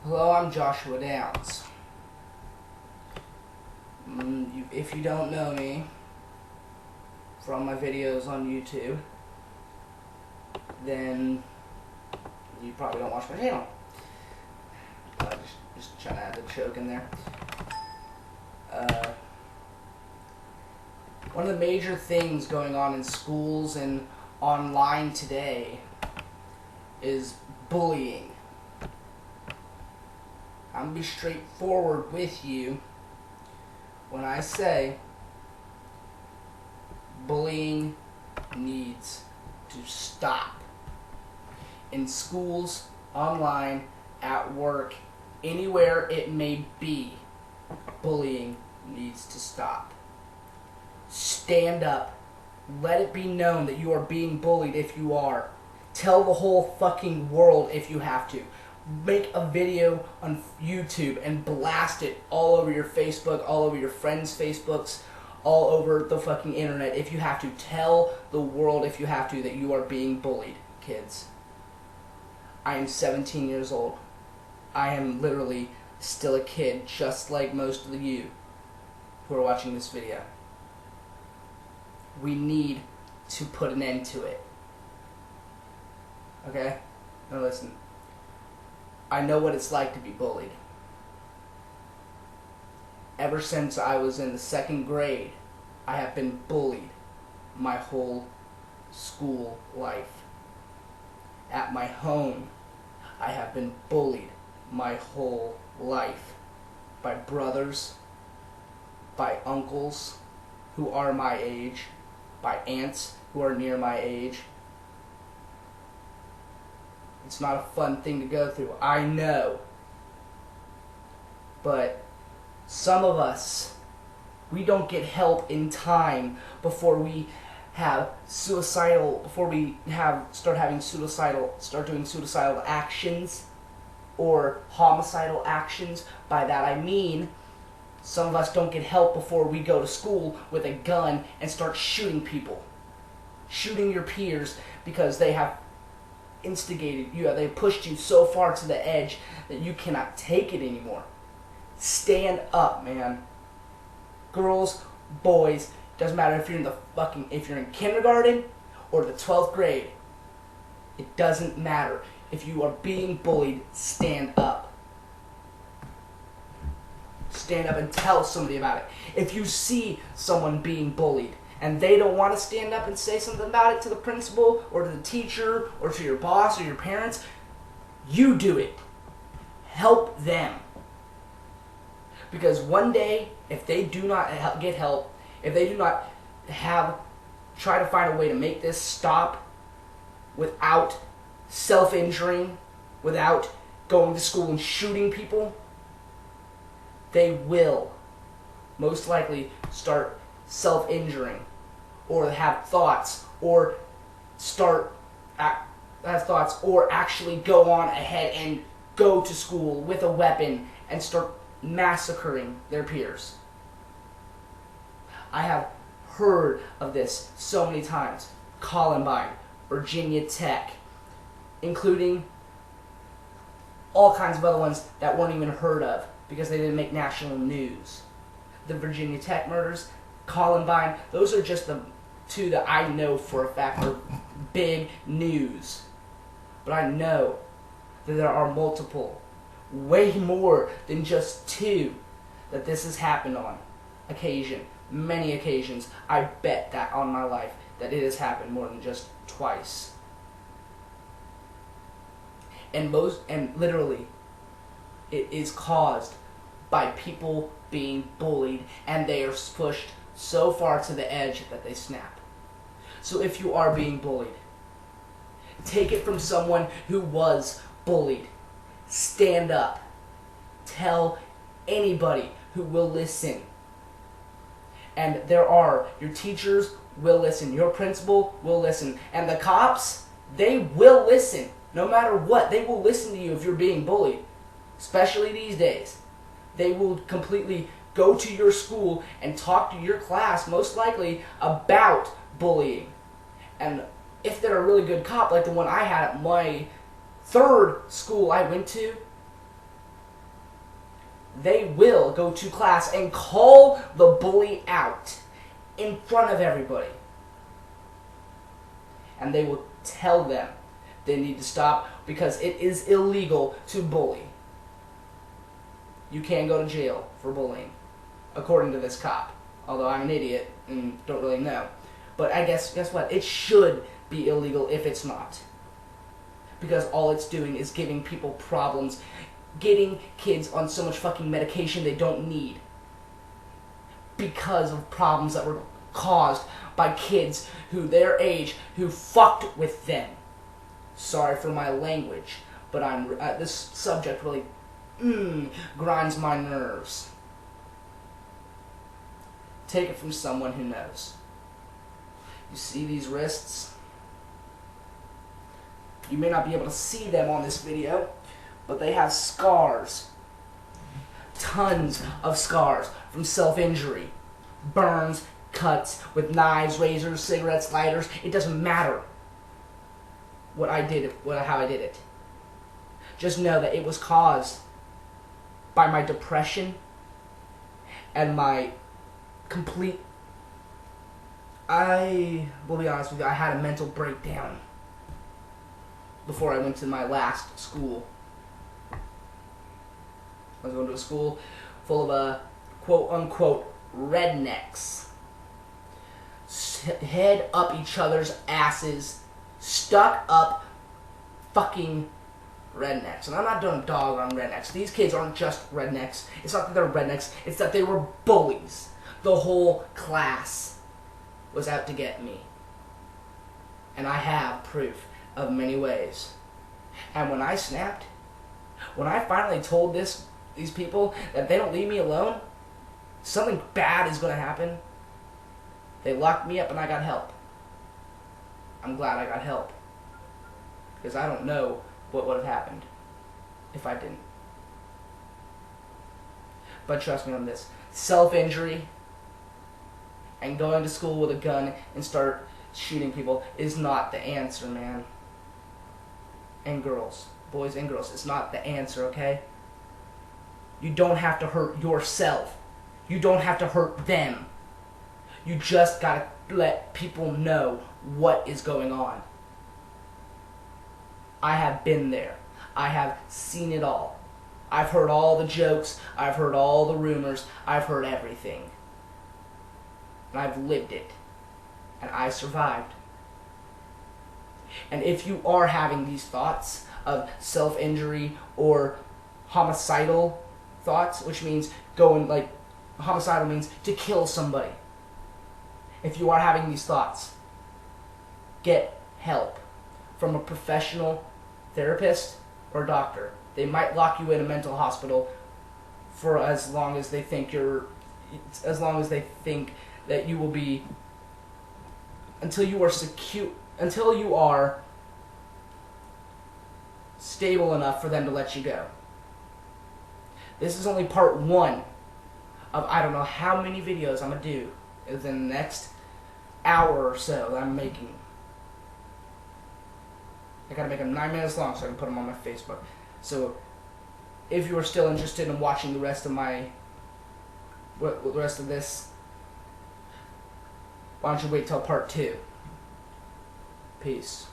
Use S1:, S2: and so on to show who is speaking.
S1: Hello, I'm Joshua Downs. If you don't know me from my videos on YouTube, then you probably don't watch my channel. Just trying to add the joke in there. One of the major things going on in schools and online today is bullying. I'm going to be straightforward with you when I say bullying needs to stop. In schools, online, at work, anywhere it may be, bullying needs to stop. Stand up. Let it be known that you are being bullied if you are. Tell the whole fucking world if you have to. Make a video on YouTube and blast it all over your Facebook, all over your friends' Facebooks, all over the fucking internet if you have to. Tell the world if you have to that you are being bullied, kids. I am 17 years old. I am literally still a kid, just like most of you who are watching this video. We need to put an end to it. Okay? Now listen. I know what it's like to be bullied. Ever since I was in the 2nd grade, I have been bullied my whole school life. At my home, I have been bullied my whole life by brothers, by uncles who are my age, by aunts who are near my age. It's not a fun thing to go through, I know. But some of us, we don't get help in time before we have start doing suicidal actions or homicidal actions. By that I mean, some of us don't get help before we go to school with a gun and start shooting people. Shooting your peers because they have instigated you, they pushed you so far to the edge that you cannot take it anymore. Stand up, man. Girls, boys, doesn't matter if you're if you're in kindergarten or the 12th grade. It doesn't matter. If you are being bullied, stand up. Stand up and tell somebody about it. If you see someone being bullied and they don't want to stand up and say something about it to the principal or to the teacher or to your boss or your parents, you do it. Help them. Because one day, if they do not get help, if they do not try to find a way to make this stop without self-injuring, without going to school and shooting people, they will most likely start self-injuring or have thoughts or actually go on ahead and go to school with a weapon and start massacring their peers. I have heard of this so many times. Columbine, Virginia Tech, including all kinds of other ones that weren't even heard of because they didn't make national news. The Virginia Tech murders, Columbine, those are just the two that I know for a fact are big news. But I know that there are multiple, way more than just 2, that this has happened on occasion, many occasions. I bet that on my life that it has happened more than just twice. And literally, it is caused by people being bullied, and they are pushed so far to the edge that they snap. So if you are being bullied, take it from someone who was bullied. Stand up. Tell anybody who will listen. And your teachers will listen. Your principal will listen. And the cops, they will listen. No matter what, they will listen to you if you're being bullied. Especially these days. They will completely go to your school and talk to your class, most likely, about bullying. And if they're a really good cop, like the one I had at my 3rd school I went to, they will go to class and call the bully out in front of everybody. And they will tell them they need to stop because it is illegal to bully. You can't go to jail for bullying, according to this cop. Although I'm an idiot and don't really know. But I guess what? It should be illegal if it's not. Because all it's doing is giving people problems, getting kids on so much fucking medication they don't need. Because of problems that were caused by kids who their age who fucked with them. Sorry for my language, but this subject really grinds my nerves. Take it from someone who knows. You see these wrists? You may not be able to see them on this video, but they have scars. Tons of scars from self-injury. Burns, cuts with knives, razors, cigarettes, lighters. It doesn't matter what I did, how I did it. Just know that it was caused by my depression and my complete... I will be honest with you, I had a mental breakdown before I went to my last school. I was going to a school full of quote-unquote rednecks. Head up each other's asses, stuck up fucking rednecks. And I'm not doing dog on rednecks. These kids aren't just rednecks. It's not that they're rednecks, it's that they were bullies. The whole class was out to get me. And I have proof of many ways. And when I snapped, when I finally told these people that if they don't leave me alone, something bad is going to happen, they locked me up and I got help. I'm glad I got help. Because I don't know what would have happened if I didn't. But trust me on this. Self-injury and going to school with a gun and start shooting people is not the answer, man. And girls. Boys and girls. It's not the answer, okay? You don't have to hurt yourself. You don't have to hurt them. You just gotta let people know what is going on. I have been there. I have seen it all. I've heard all the jokes. I've heard all the rumors. I've heard everything. And I've lived it. And I survived. And if you are having these thoughts of self-injury or homicidal thoughts, which means homicidal means to kill somebody. If you are having these thoughts, get help from a professional therapist or doctor. They might lock you in a mental hospital for as long as they think that you will be, until you are stable enough for them to let you go. This is only part one of I don't know how many videos I'm going to do in the next hour or so that I'm making. I gotta make them 9 minutes long so I can put them on my Facebook. So, if you are still interested in watching the rest of this, why don't you wait till part 2? Peace.